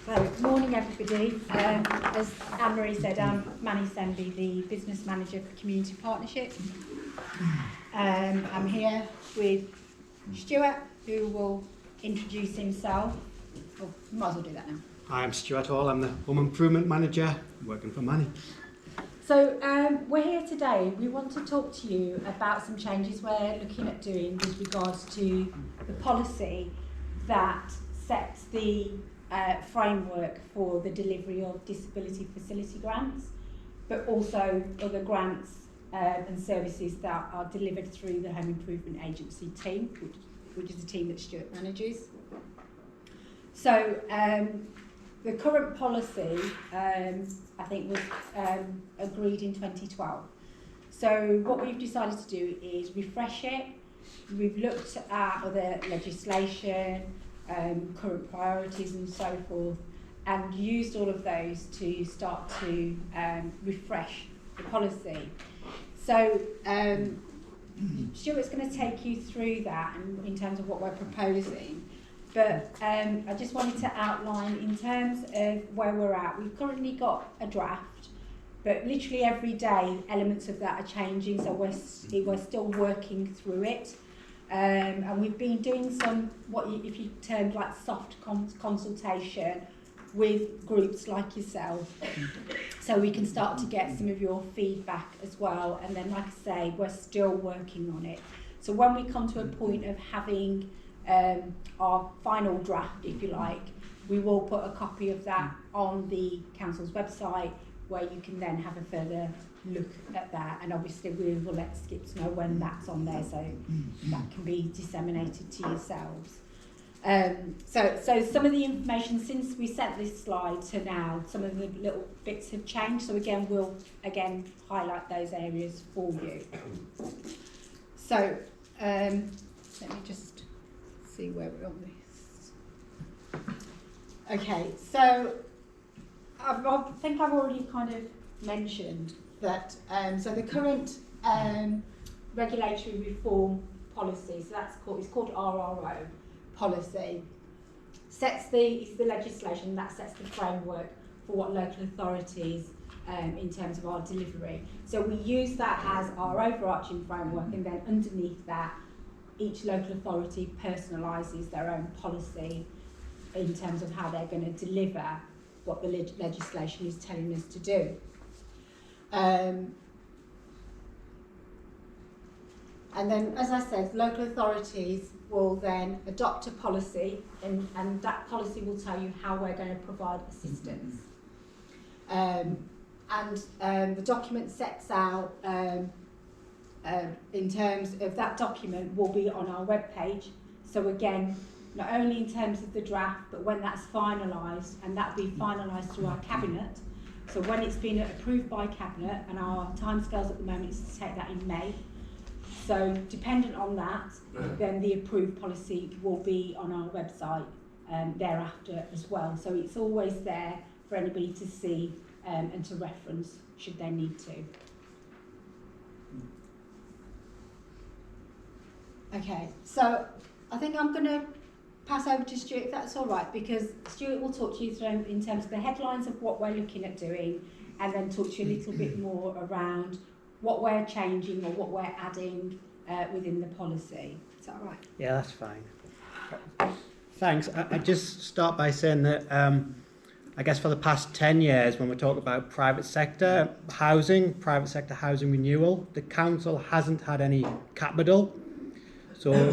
So, morning everybody. As Anne-Marie said, I'm Manny Senby, the Business Manager for Community Partnerships. I'm here with Stuart, who will introduce himself. Oh, might as well do that now. Hi, I'm Stuart Hall. I'm the Home Improvement Manager working for Manny. So we're here today. We want to talk to you about some changes we're looking at doing with regards to the policy that sets the framework for the delivery of disability facility grants, but also other grants and services that are delivered through the Home Improvement Agency team, which is the team that Stuart manages. So the current policy, I think, was agreed in 2012. So what we've decided to do is refresh it. We've looked at other legislation, current priorities and so forth, and used all of those to start to refresh the policy. So Stuart's going to take you through that in terms of what we're proposing. But I just wanted to outline in terms of where we're at. We've currently got a draft, but literally every day elements of that are changing, so we're still working through it. And we've been doing some, if you term like soft consultation with groups like yourself, so we can start to get some of your feedback as well. And then, like I say, we're still working on it. So when we come to a point of having our final draft, if you like, we will put a copy of that on the council's website, where you can then have a further look at that, and obviously we will let Skips know when that's on there, so that can be disseminated to yourselves. So some of the information since we sent this slide to now, some of the little bits have changed, so again we'll highlight those areas for you. So let me just see where we're on this. Okay, so I think I've already kind of mentioned that, so the current regulatory reform policy, so it's called RRO policy, it's the legislation that sets the framework for what local authorities in terms of our delivery. So we use that as our overarching framework, and then underneath that, each local authority personalises their own policy in terms of how they're going to deliver what the legislation is telling us to do. And then, as I said, local authorities will then adopt a policy, and that policy will tell you how we're going to provide assistance. The document sets out, in terms of that document, will be on our webpage. So again, not only in terms of the draft, but when that's finalised, and that will be finalised through our cabinet. So when it's been approved by cabinet, and our timescales at the moment is to take that in May. So dependent on that, then the approved policy will be on our website thereafter as well. So it's always there for anybody to see and to reference should they need to. Okay, so I think I'm going to pass over to Stuart, if that's all right, because Stuart will talk to you through in terms of the headlines of what we're looking at doing, and then talk to you a little bit more around what we're changing or what we're adding within the policy. Is that all right? Yeah, that's fine. Thanks. I just start by saying that I guess for the past 10 years, when we talk about private sector housing renewal, the council hasn't had any capital. So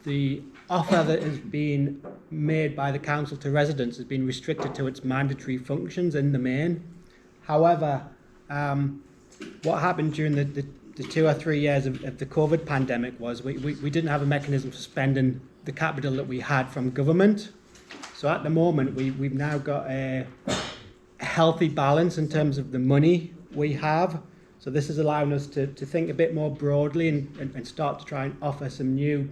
the offer that has been made by the council to residents has been restricted to its mandatory functions in the main. However, what happened during the 2 or 3 years of the COVID pandemic was we didn't have a mechanism for spending the capital that we had from government. So at the moment, we've now got a healthy balance in terms of the money we have. So this is allowing us to think a bit more broadly and start to try and offer some new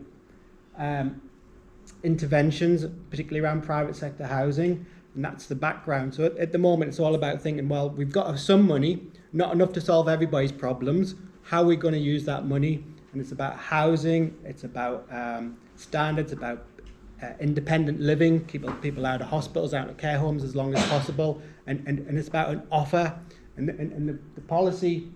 interventions, particularly around private sector housing, and that's the background. So at the moment, it's all about thinking, well, we've got some money, not enough to solve everybody's problems. How are we going to use that money? And it's about housing, it's about standards, about independent living, people out of hospitals, out of care homes as long as possible, and it's about an offer, and the policy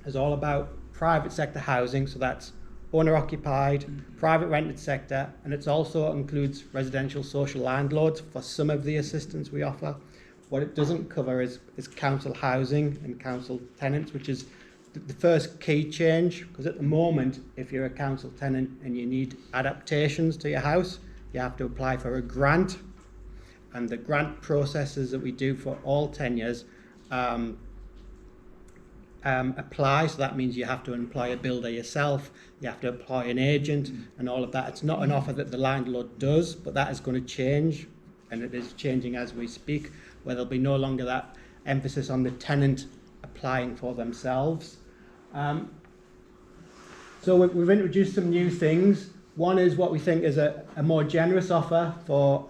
is all about private sector housing, so that's owner-occupied, private rented sector, and it also includes residential social landlords for some of the assistance we offer. What it doesn't cover is council housing and council tenants, which is the first key change, because at the moment, if you're a council tenant and you need adaptations to your house, you have to apply for a grant, and the grant processes that we do for all tenures apply. So that means you have to employ a builder yourself, you have to employ an agent and all of that. It's not an offer that the landlord does, but that is going to change, and it is changing as we speak, where there'll be no longer that emphasis on the tenant applying for themselves. So we've introduced some new things. One is what we think is a more generous offer for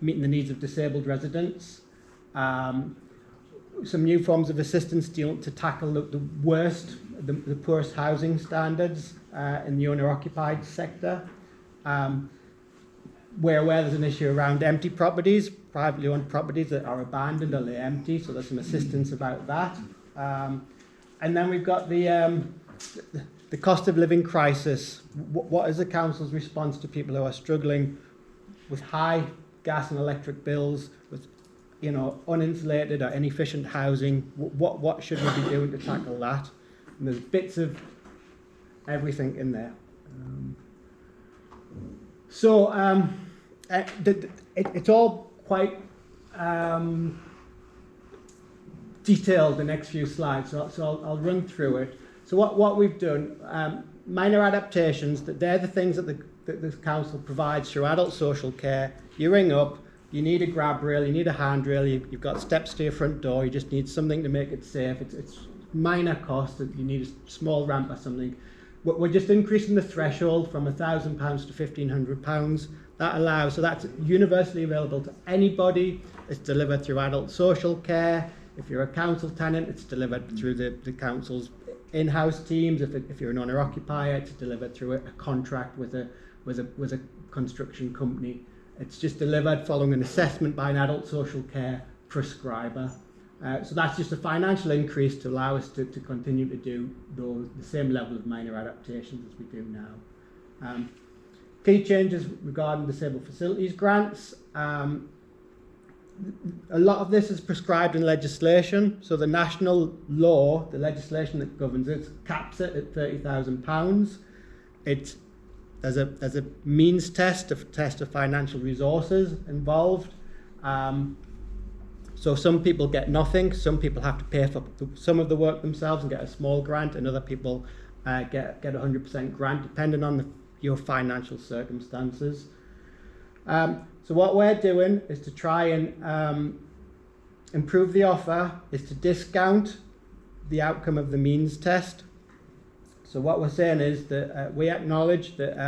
meeting the needs of disabled residents. Some new forms of assistance to tackle the worst, the poorest housing standards in the owner-occupied sector. We're aware there's an issue around empty properties, privately owned properties that are abandoned or they're empty, so there's some assistance about that. And then we've got the cost of living crisis. What is the council's response to people who are struggling with high gas and electric bills, with uninsulated or inefficient housing? What should we be doing to tackle that? And there's bits of everything in there. It's all quite detailed, the next few slides, so I'll run through it. So what we've done, minor adaptations, they're the things that the council provides through adult social care. You ring up, you need a grab rail, you need a handrail, you've got steps to your front door, you just need something to make it safe. It's minor cost, you need a small ramp or something. We're just increasing the threshold from £1,000 to £1,500. That allows, so that's universally available to anybody. It's delivered through adult social care. If you're a council tenant, it's delivered through the council's in-house teams. If you're an owner-occupier, it's delivered through a contract with a construction company. It's just delivered following an assessment by an adult social care prescriber. So that's just a financial increase to allow us to continue to do the same level of minor adaptations as we do now. Key changes regarding disabled facilities grants. A lot of this is prescribed in legislation. So the national law, the legislation that governs it, caps it at £30,000. There's a means test of financial resources involved. So some people get nothing, some people have to pay for some of the work themselves and get a small grant, and other people get 100% grant depending on your financial circumstances. So what we're doing is to try and improve the offer, is to discount the outcome of the means test. So what we're saying is that we acknowledge that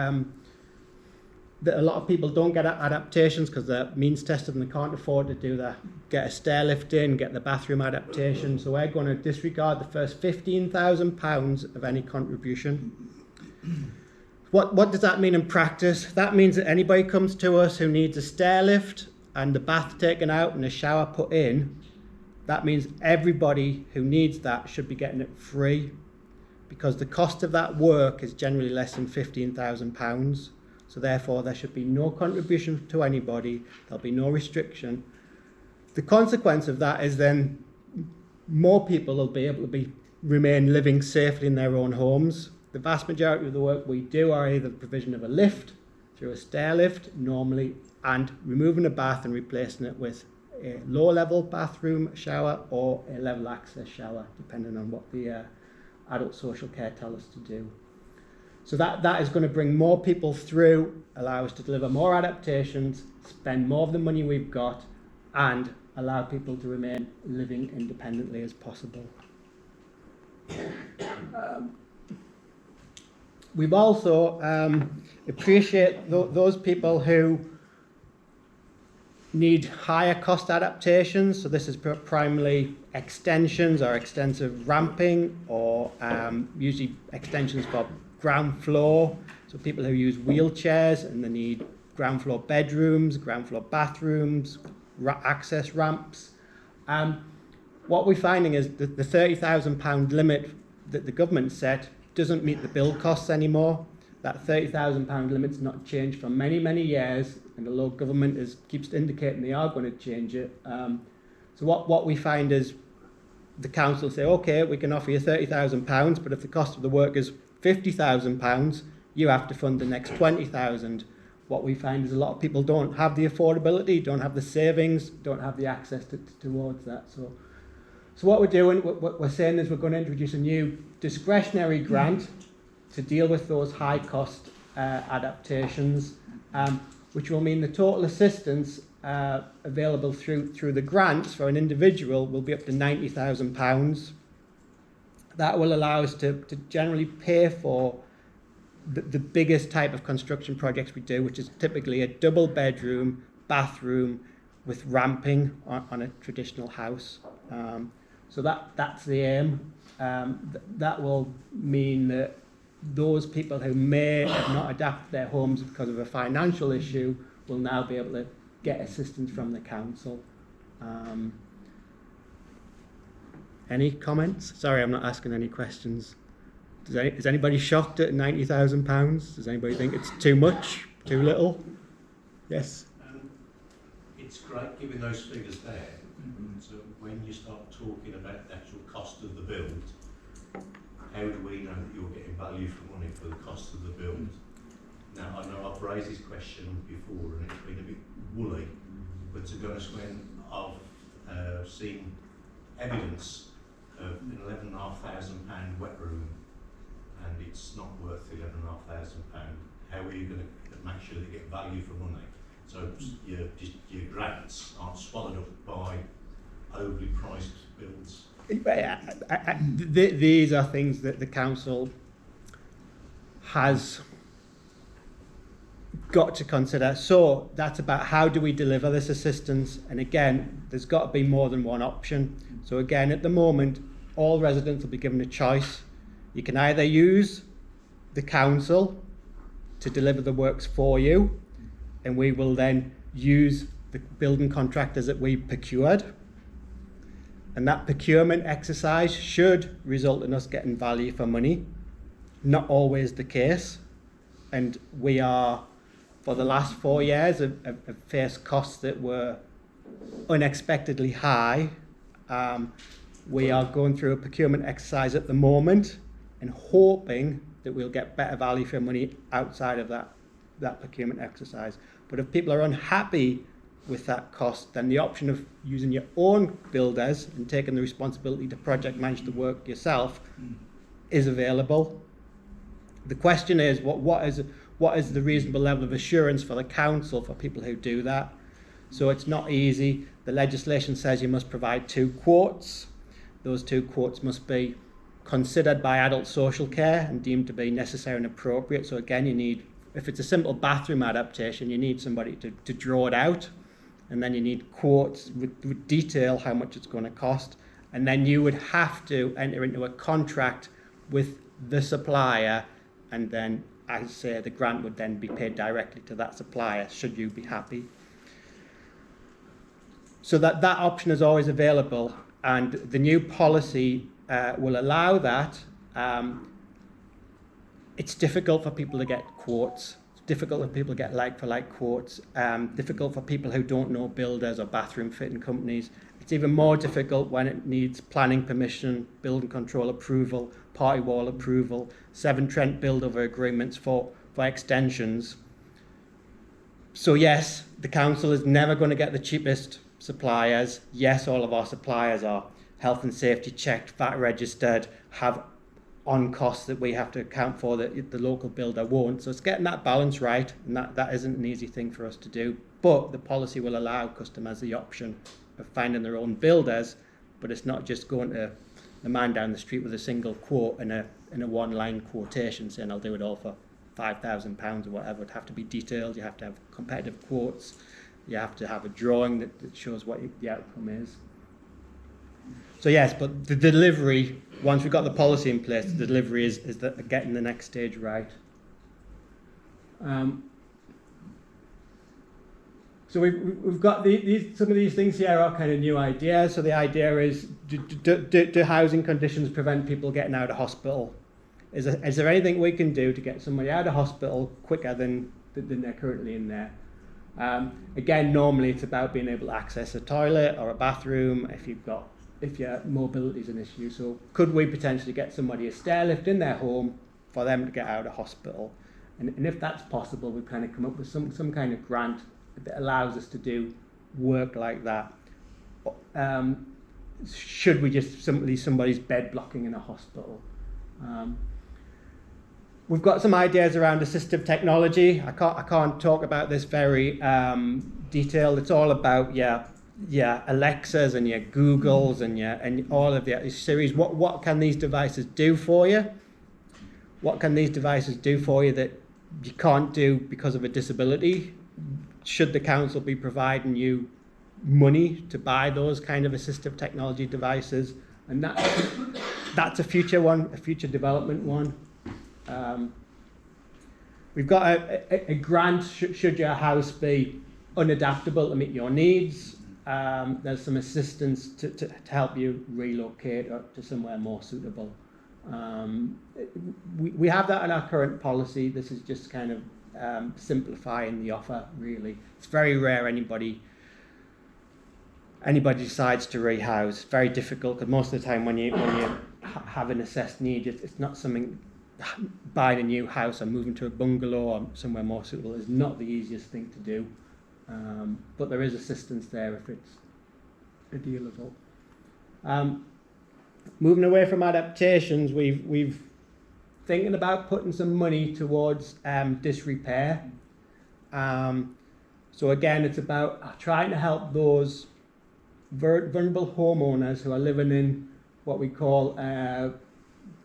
a lot of people don't get adaptations because they're means tested and they can't afford to do that. Get a stair lift in, get the bathroom adaptation. So we're going to disregard the first £15,000 of any contribution. What does that mean in practice? That means that anybody comes to us who needs a stair lift and the bath taken out and a shower put in, that means everybody who needs that should be getting it free, because the cost of that work is generally less than £15,000. So therefore there should be no contribution to anybody, there'll be no restriction. The consequence of that is then more people will be able to remain living safely in their own homes. The vast majority of the work we do are either the provision of a lift, through a stair lift normally, and removing a bath and replacing it with a low-level bathroom shower or a level access shower, depending on what the adult social care tell us to do. So that is going to bring more people through, allow us to deliver more adaptations, spend more of the money we've got, and allow people to remain living independently as possible. We've also appreciate those people who need higher cost adaptations. So this is primarily extensions or extensive ramping, or usually extensions for ground floor. So people who use wheelchairs and they need ground floor bedrooms, ground floor bathrooms, access ramps. What we're finding is that the £30,000 limit that the government set doesn't meet the build costs anymore. That £30,000 limit's not changed for many, many years, and the local government keeps indicating they are going to change it. So what we find is the council say, okay, we can offer you £30,000, but if the cost of the work is £50,000, you have to fund the next £20,000. What we find is a lot of people don't have the affordability, don't have the savings, don't have the access towards that. So what we're doing, what we're saying is we're going to introduce a new discretionary grant to deal with those high cost adaptations, which will mean the total assistance available through the grants for an individual will be up to £90,000. That will allow us to generally pay for the biggest type of construction projects we do, which is typically a double bedroom, bathroom with ramping on a traditional house. So that's the aim. That will mean that those people who may have not adapted their homes because of a financial issue will now be able to get assistance from the council. Any comments? Sorry, I'm not asking any questions. Is anybody shocked at £90,000? Does anybody think it's too much, too little? Yes. It's great giving those figures there. So when you start talking about the actual cost of the build, how do we know that you're getting value for money for the cost of the build? Now, I know I've raised this question before and it's been a bit woolly, but to be honest, when I've seen evidence of an £11,500 wet room and it's not worth £11,500, how are you going to make sure they get value for money? So your grants aren't swallowed up by overly priced builds. These are things that the council has got to consider. So that's about how do we deliver this assistance, and again there's got to be more than one option. So again, at the moment all residents will be given a choice. You can either use the council to deliver the works for you, and we will then use the building contractors that we procured, and that procurement exercise should result in us getting value for money. Not always the case, and we are, for the last 4 years, have faced costs that were unexpectedly high. We are going through a procurement exercise at the moment and hoping that we'll get better value for money outside of that procurement exercise. But if people are unhappy with that cost, then the option of using your own builders and taking the responsibility to project manage the work yourself is available. The question is, what is the reasonable level of assurance for the council for people who do that? So it's not easy. The legislation says you must provide 2 quotes. Those 2 quotes must be considered by adult social care and deemed to be necessary and appropriate. So again, you need, if it's a simple bathroom adaptation, you need somebody to draw it out, and then you need quotes with detail how much it's going to cost, and then you would have to enter into a contract with the supplier, and then, as I say, the grant would then be paid directly to that supplier should you be happy. So that option is always available, and the new policy will allow that. It's difficult for people to get quotes. It's difficult for people to get like-for-like quotes. Difficult for people who don't know builders or bathroom fitting companies. It's even more difficult when it needs planning permission, building control approval, party wall approval, Severn Trent build-over agreements for extensions. So yes, the council is never going to get the cheapest suppliers. Yes, all of our suppliers are health and safety checked, VAT registered, have on costs that we have to account for that the local builder won't. So it's getting that balance right, and that isn't an easy thing for us to do. But the policy will allow customers the option of finding their own builders, but it's not just going to the man down the street with a single quote and a one-line quotation saying I'll do it all for £5,000 or whatever. It would have to be detailed. You have to have competitive quotes. You have to have a drawing that shows what the outcome is. So yes, but the delivery, once we've got the policy in place, the delivery is getting the next stage right. So we've got some of these things here are kind of new ideas. So the idea is, do housing conditions prevent people getting out of hospital? Is there anything we can do to get somebody out of hospital quicker than they're currently in there? Again, normally it's about being able to access a toilet or a bathroom if your mobility is an issue. So could we potentially get somebody a stair lift in their home for them to get out of hospital? And if that's possible, we kind of come up with some kind of grant that allows us to do work like that. Should we just simply somebody's bed blocking in a hospital? We've got some ideas around assistive technology. I can't talk about this very detailed. It's all about your Alexas and your Googles and all of the series. What can these devices do for you? What can these devices do for you that you can't do because of a disability? Should the council be providing you money to buy those kind of assistive technology devices? And that's a future one, a future development one. We've got a grant should your house be unadaptable to meet your needs. There's some assistance to help you relocate to somewhere more suitable. We have that in our current policy. This is just kind of simplifying the offer, really. It's very rare anybody decides to rehouse. It's very difficult because most of the time when you have an assessed need, it's not something. Buying a new house or moving to a bungalow or somewhere more suitable is not the easiest thing to do, but there is assistance there if it's dealable. Moving away from adaptations, we've thinking about putting some money towards disrepair. So again, it's about trying to help those vulnerable homeowners who are living in what we call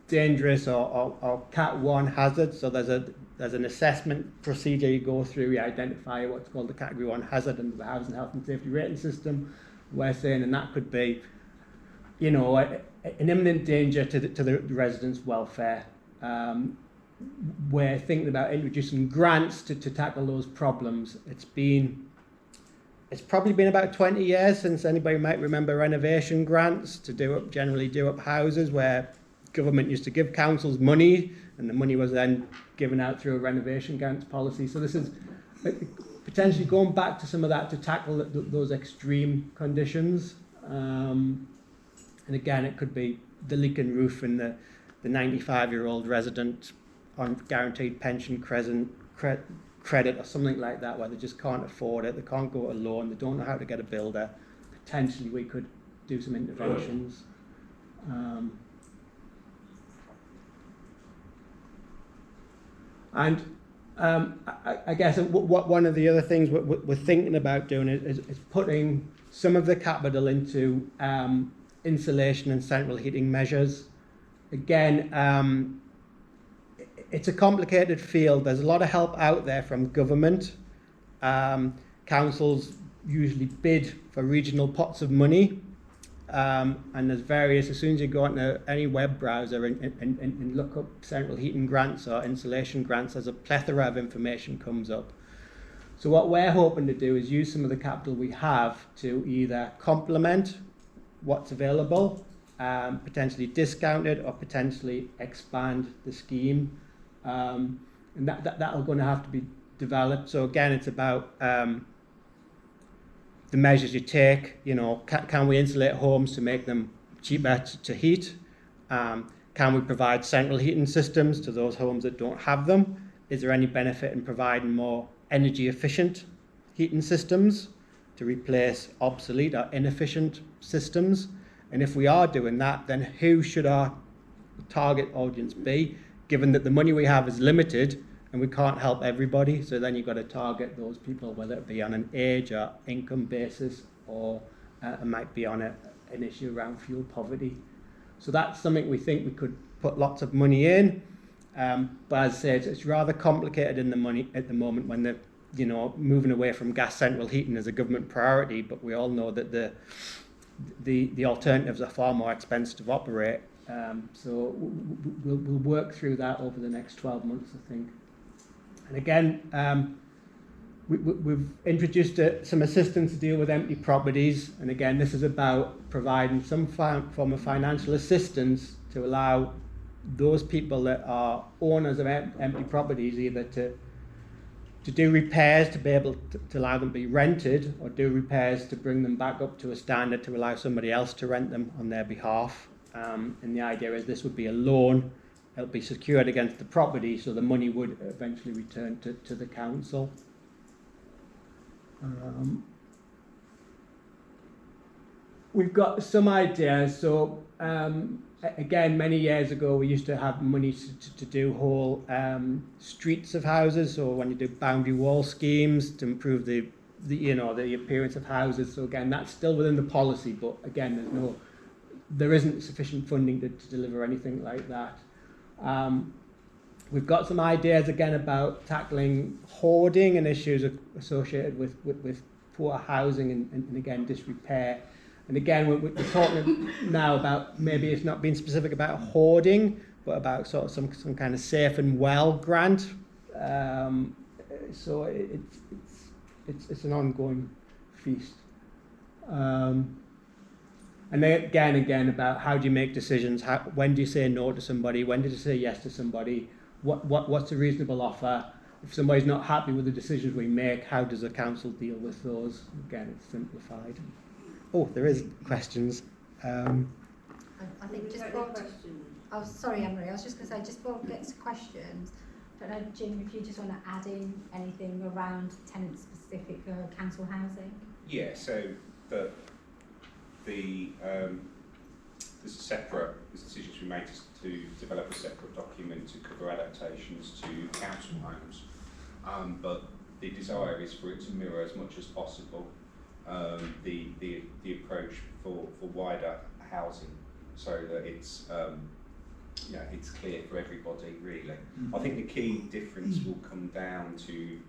dangerous or Cat 1 hazard. So there's an assessment procedure you go through. You identify what's called the Category 1 hazard under the Housing Health and Safety Rating System. We're saying, and that could be, an imminent danger to the residents' welfare. We're thinking about introducing grants to tackle those problems. It's probably been about 20 years since anybody might remember renovation grants to generally do up houses, where government used to give councils money, and the money was then given out through a renovation grants policy. So this is potentially going back to some of that to tackle those extreme conditions. And again, it could be the leaking roof in the 95-year-old resident on guaranteed pension credit or something like that, where they just can't afford it, they can't go to loan, they don't know how to get a builder. Potentially we could do some interventions. And I guess one of the other things we're thinking about doing is putting some of the capital into insulation and central heating measures. Again, it's a complicated field. There's a lot of help out there from government. Councils usually bid for regional pots of money. And there's various, as soon as you go into any web browser and look up central heating grants or insulation grants, there's a plethora of information comes up. So what we're hoping to do is use some of the capital we have to either complement what's available, potentially discount it, or potentially expand the scheme. And that'll going to have to be developed. So again, it's about the measures you take. Can we insulate homes to make them cheaper to heat? Can we provide central heating systems to those homes that don't have them? Is there any benefit in providing more energy efficient heating systems to replace obsolete or inefficient systems? And if we are doing that, then who should our target audience be, given that the money we have is limited and we can't help everybody? So then you've got to target those people, whether it be on an age or income basis, or it might be on an issue around fuel poverty. So that's something we think we could put lots of money in. But as I say, it's rather complicated in the money at the moment when they're moving away from gas central heating as a government priority. But we all know that the alternatives are far more expensive to operate. So we'll work through that over the next 12 months, I think. And again, we've introduced some assistance to deal with empty properties, and again, this is about providing some form of financial assistance to allow those people that are owners of empty properties either to do repairs to be able to allow them to be rented, or do repairs to bring them back up to a standard to allow somebody else to rent them on their behalf. And the idea is this would be a loan. It'll be secured against the property, so the money would eventually return to the council. We've got some ideas. So again, many years ago, we used to have money to do whole streets of houses. So when you do boundary wall schemes to improve the appearance of houses. So again, that's still within the policy, but again, there isn't sufficient funding to deliver anything like that. We've got some ideas again about tackling hoarding and issues associated with poor housing and again disrepair. And again, we're talking now about maybe it's not being specific about hoarding, but about sort of some kind of safe and well grant. So it's an ongoing feast. And then again about how do you make decisions? When do you say no to somebody? When do you say yes to somebody? What's a reasonable offer? If somebody's not happy with the decisions we make, how does the council deal with those? Again, it's simplified. Oh, there is questions. I think just before. Oh, sorry, Anne-Marie. I was just going to say, just before we get to questions, I don't know, Jim, if you just want to add in anything around tenant-specific council housing. Yeah. So there's decisions we made to develop a separate document to cover adaptations to council homes, but the desire is for it to mirror as much as possible the approach for wider housing, so that it's it's clear for everybody really. I think the key difference will come down to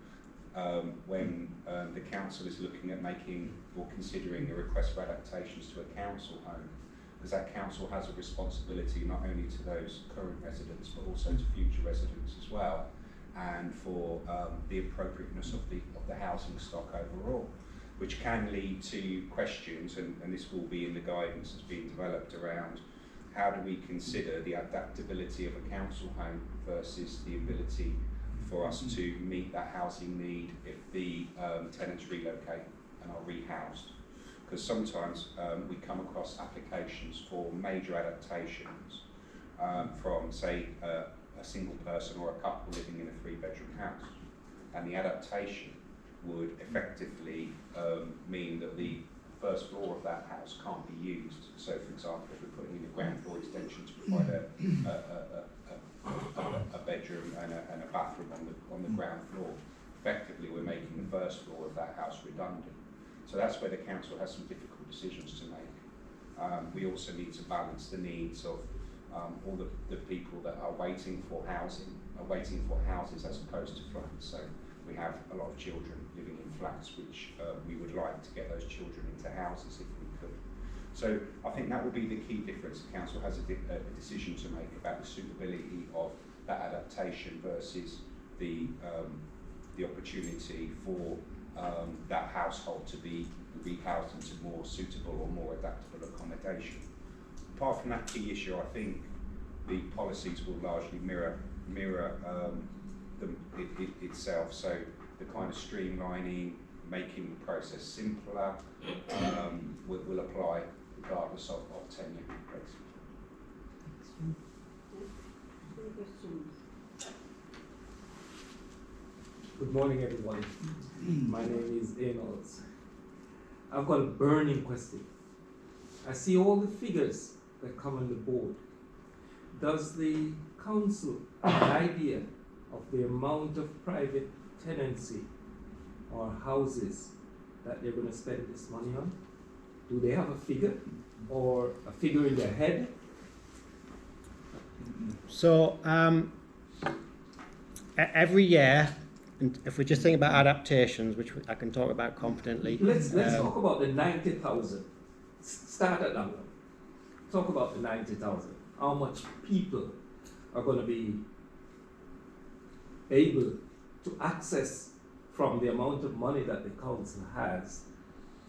when the council is looking at making or considering a request for adaptations to a council home, because that council has a responsibility not only to those current residents but also to future residents as well, and for the appropriateness of the housing stock overall, which can lead to questions, and this will be in the guidance that's being developed around how do we consider the adaptability of a council home versus the ability for us to meet that housing need if the tenants relocate and are rehoused. Because sometimes we come across applications for major adaptations from, say, a single person or a couple living in a 3-bedroom house, and the adaptation would effectively mean that the first floor of that house can't be used. So, for example, if we're putting in a ground floor extension to provide a bedroom and a bathroom on the ground floor, effectively we're making the first floor of that house redundant. So that's where the council has some difficult decisions to make. We also need to balance the needs of all the people that are waiting for houses as opposed to flats. So we have a lot of children living in flats, which we would like to get those children into houses if we could. So I think that will be the key difference. The council has a decision to make about the suitability of that adaptation versus the opportunity for that household to be rehoused into more suitable or more adaptable accommodation. Apart from that key issue, I think the policies will largely mirror itself. So the kind of streamlining, making the process simpler, will apply regardless of tenure. Good morning, everybody. My name is Amos. I've got a burning question. I see all the figures that come on the board. Does the council have an idea of the amount of private tenancy or houses that they're going to spend this money on? Do they have a figure or a figure in their head? So every year, and if we just think about adaptations, which I can talk about confidently. Let's talk about the 90,000. Start at that one. Talk about the 90,000. How much people are going to be able to access from the amount of money that the council has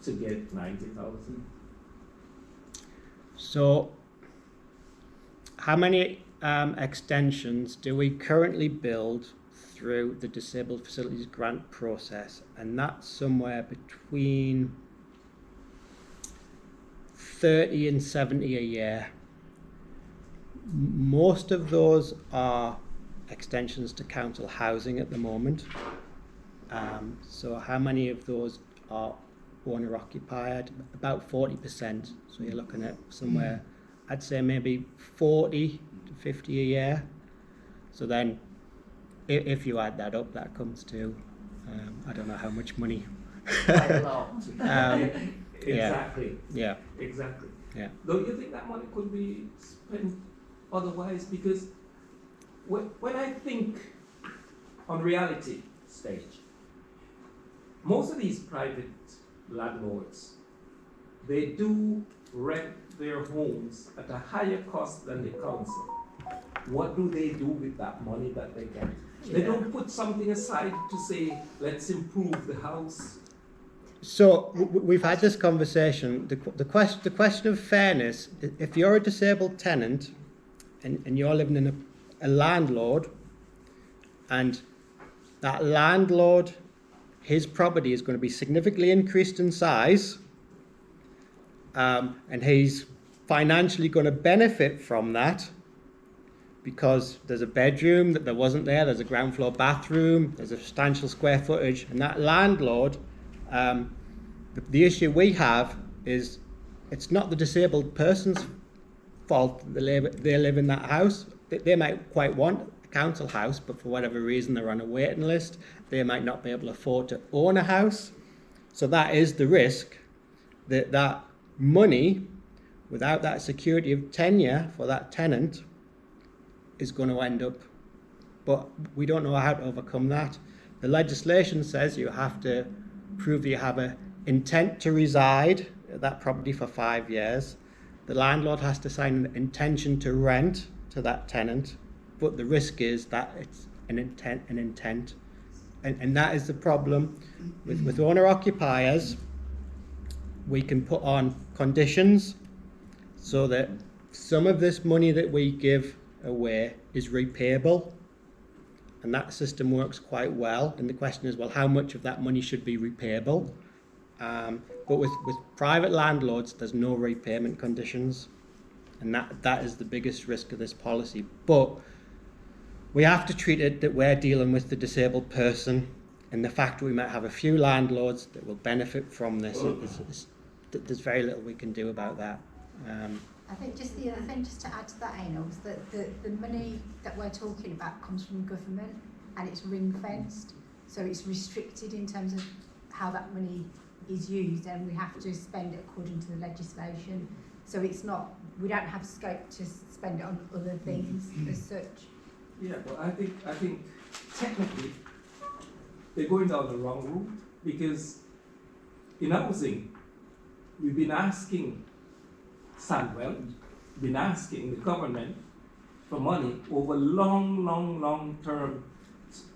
to get 90,000? So, how many extensions do we currently build through the Disabled Facilities Grant process? And that's somewhere between 30 and 70 a year. Most of those are extensions to council housing at the moment. So how many of those are owner occupied? About 40%. So you're looking at somewhere, I'd say maybe 40 to 50 a year. So then if you add that up, that comes to, I don't know how much money. Quite a lot. Exactly. Yeah. Exactly. Yeah. Don't you think that money could be spent otherwise? Because when I think on reality stage, most of these private landlords, they do rent their homes at a higher cost than the council. What do they do with that money that they get? They don't put something aside to say, let's improve the house. So we've had this conversation. The question of fairness, if you're a disabled tenant and you're living in a landlord, and that landlord, his property is going to be significantly increased in size, and he's financially going to benefit from that because there's a bedroom that there wasn't there, there's a ground floor bathroom, there's a substantial square footage, and that landlord, the issue we have is it's not the disabled person's fault that they live in that house. They might quite want a council house, but for whatever reason they're on a waiting list. They might not be able to afford to own a house. So that is the risk, that money, without that security of tenure for that tenant, is going to end up. But we don't know how to overcome that. The legislation says you have to prove that you have an intent to reside at that property for 5 years. The landlord has to sign an intention to rent to that tenant, but the risk is that it's an intent. And that is the problem with owner occupiers. We can put on conditions so that some of this money that we give away is repayable, and that system works quite well. And the question is, well, how much of that money should be repayable? But with private landlords, there's no repayment conditions, and that is the biggest risk of this policy. But we have to treat it that we're dealing with the disabled person, and the fact that we might have a few landlords that will benefit from this, there's very little we can do about that. I think just the other thing, just to add to that, Anil, is that the money that we're talking about comes from government and it's ring-fenced, so it's restricted in terms of how that money is used, and we have to spend it according to the legislation. So it's not, we don't have scope to spend it on other things as such. Yeah, well, I think technically they're going down the wrong route, because in housing, we've been asking Sandwell, been asking the government for money over long term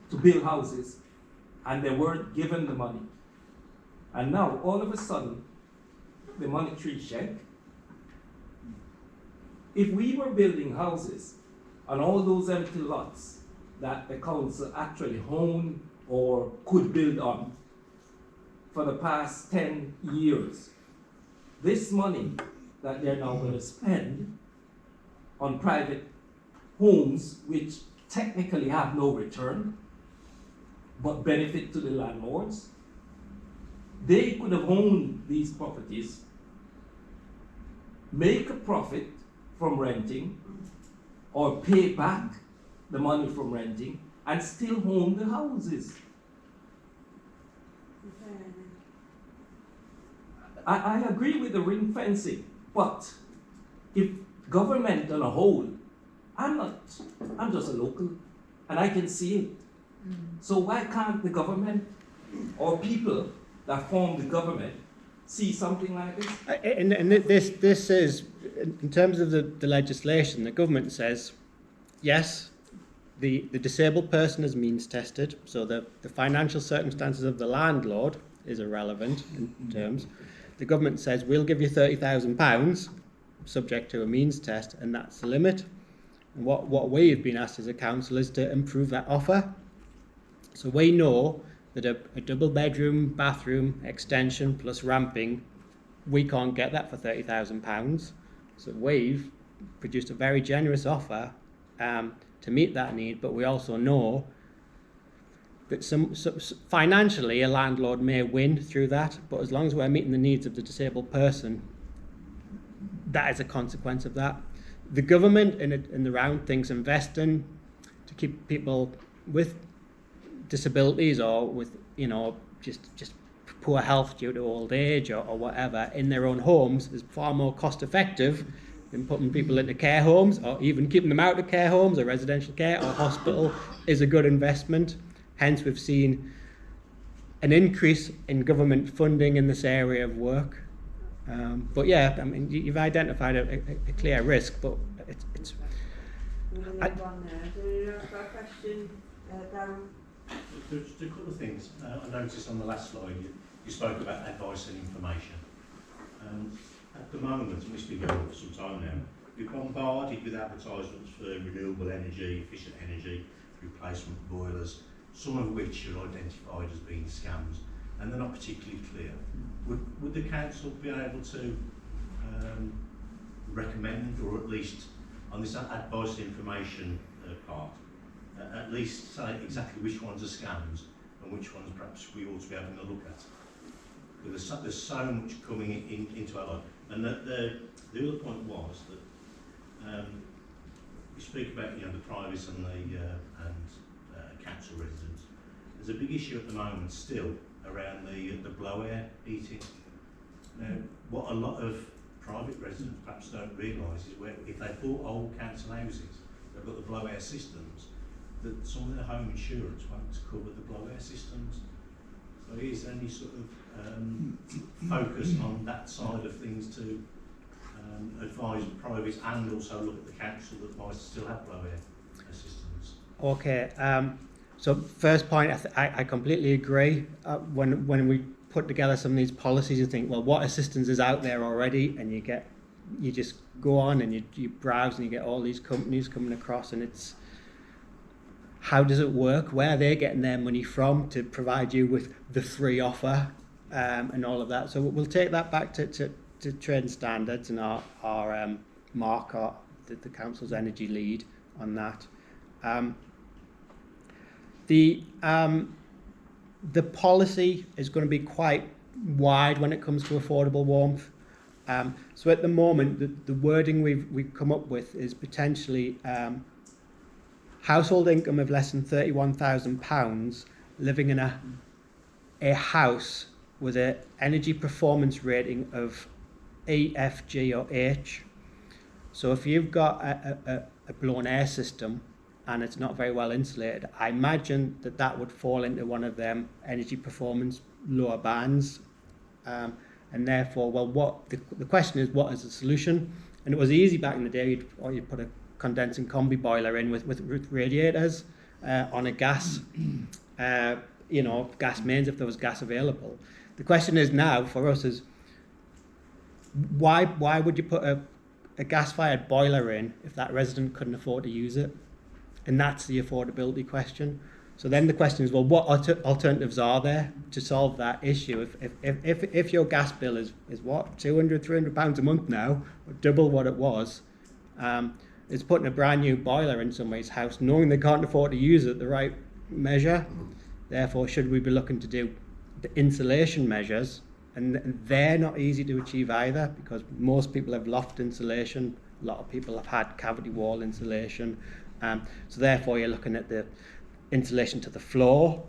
to build houses, and they weren't given the money. And now, all of a sudden, the monetary check. If we were building houses on all those empty lots that the council actually owned or could build on for the past 10 years, this money that they're now going to spend on private homes, which technically have no return, but benefit to the landlords, they could have owned these properties, make a profit from renting, or pay back the money from renting, and still own the houses. I agree with the ring fencing, but if government on a whole, I'm just a local, and I can see it. So why can't the government or people that form the government see something like this? And this is, in terms of the legislation, the government says, yes, the disabled person is means tested, so the financial circumstances of the landlord is irrelevant in terms. The government says we'll give you £30,000 subject to a means test, and that's the limit. And what we've been asked as a council is to improve that offer. So we know that a double bedroom, bathroom, extension plus ramping, we can't get that for £30,000. So we've produced a very generous offer to meet that need, but we also know that some financially a landlord may win through that, but as long as we're meeting the needs of the disabled person, that is a consequence of that. The government in the round thinks investing to keep people with disabilities or with just poor health due to old age or whatever in their own homes is far more cost effective than putting people into care homes, or even keeping them out of care homes or residential care or hospital is a good investment. Hence we've seen an increase in government funding in this area of work. But yeah, I mean, you've identified a clear risk, but it's We'll move on there. Do you have a question, Darren? Just a couple of things. I noticed on the last slide you spoke about advice and information. At the moment, and this has been going on for some time now, you're bombarded with advertisements for renewable energy, efficient energy, replacement boilers, some of which are identified as being scams, and they're not particularly clear. Would the council be able to recommend, or at least on this advice and information part, at least say exactly which ones are scams and which ones perhaps we ought to be having a look at? Because there's so much coming into our life. And the other point was that we speak about the private and the council residents. There's a big issue at the moment still around the blow air heating. Now, what a lot of private residents perhaps don't realise is if they bought old council houses, they've got the blow air systems, that some of their home insurance won't cover the blow air systems. So is there any sort of focus on that side of things to advise private and also look at the council that might still have blow air systems? Okay. So first point, I completely agree. When we put together some of these policies, you think, well, what assistance is out there already, and you just go on and you browse and you get all these companies coming across, and it's how does it work? Where are they getting their money from to provide you with the free offer and all of that? So we'll take that back to trade standards and our Mark, the council's energy lead on that. The policy is going to be quite wide when it comes to affordable warmth. So at the moment, the wording we've come up with is potentially household income of less than £31,000 living in a house with an energy performance rating of E, F, G or H. So if you've got a blown air system and it's not very well insulated, I imagine that would fall into one of them energy performance lower bands. And therefore, well, the question is, what is the solution? And it was easy back in the day, you'd put a condensing combi boiler in with radiators on a gas, gas mains if there was gas available. The question is now for us is, why would you put a gas-fired boiler in if that resident couldn't afford to use it? And that's the affordability question. So then the question is, well, what alternatives are there to solve that issue? If your gas bill is what, £200, £300 a month now, or double what it was, it's putting a brand new boiler in somebody's house, knowing they can't afford to use it the right measure. Therefore, should we be looking to do the insulation measures? And they're not easy to achieve either, because most people have loft insulation. A lot of people have had cavity wall insulation. So therefore, you're looking at the insulation to the floor,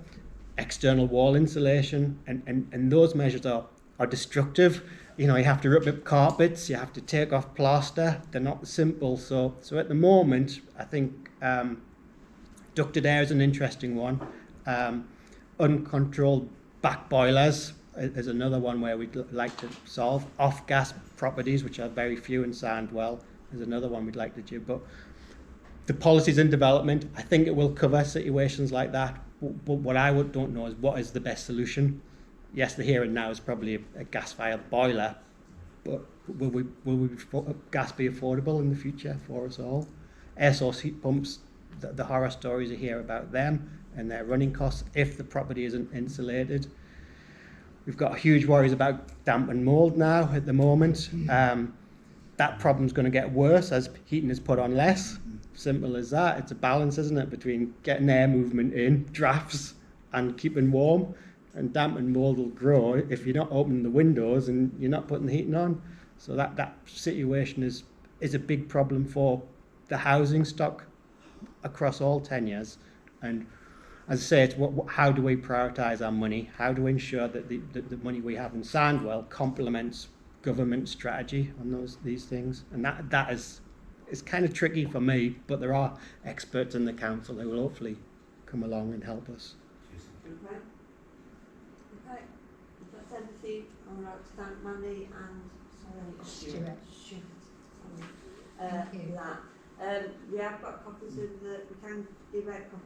external wall insulation, and those measures are destructive. You have to rip up carpets, you have to take off plaster. They're not simple. So at the moment, I think ducted air is an interesting one. Uncontrolled back boilers is another one where we'd like to solve. Off-gas properties, which are very few and sound well, is another one we'd like to do. But the policies in development, I think it will cover situations like that. But what I don't know is what is the best solution. Yes, the here and now is probably a gas-fired boiler, but will gas be affordable in the future for us all? Air source heat pumps, the horror stories you hear about them and their running costs if the property isn't insulated. We've got huge worries about damp and mould now at the moment. That problem's going to get worse as heating is put on less. Simple as that. It's a balance, isn't it, between getting air movement in, drafts, and keeping warm. And damp and mould will grow if you're not opening the windows and you're not putting the heating on. So that situation is a big problem for the housing stock across all tenures. And as I say, it's how do we prioritise our money? How do we ensure that the money we have in Sandwell complements government strategy on these things? And that is kind of tricky for me, but there are experts in the council who will hopefully come along and help us. Okay. Okay. If that's everything, I would like to thank Mandy and Stuart. Sorry. Thank you. That. We have got copies of we can give out copies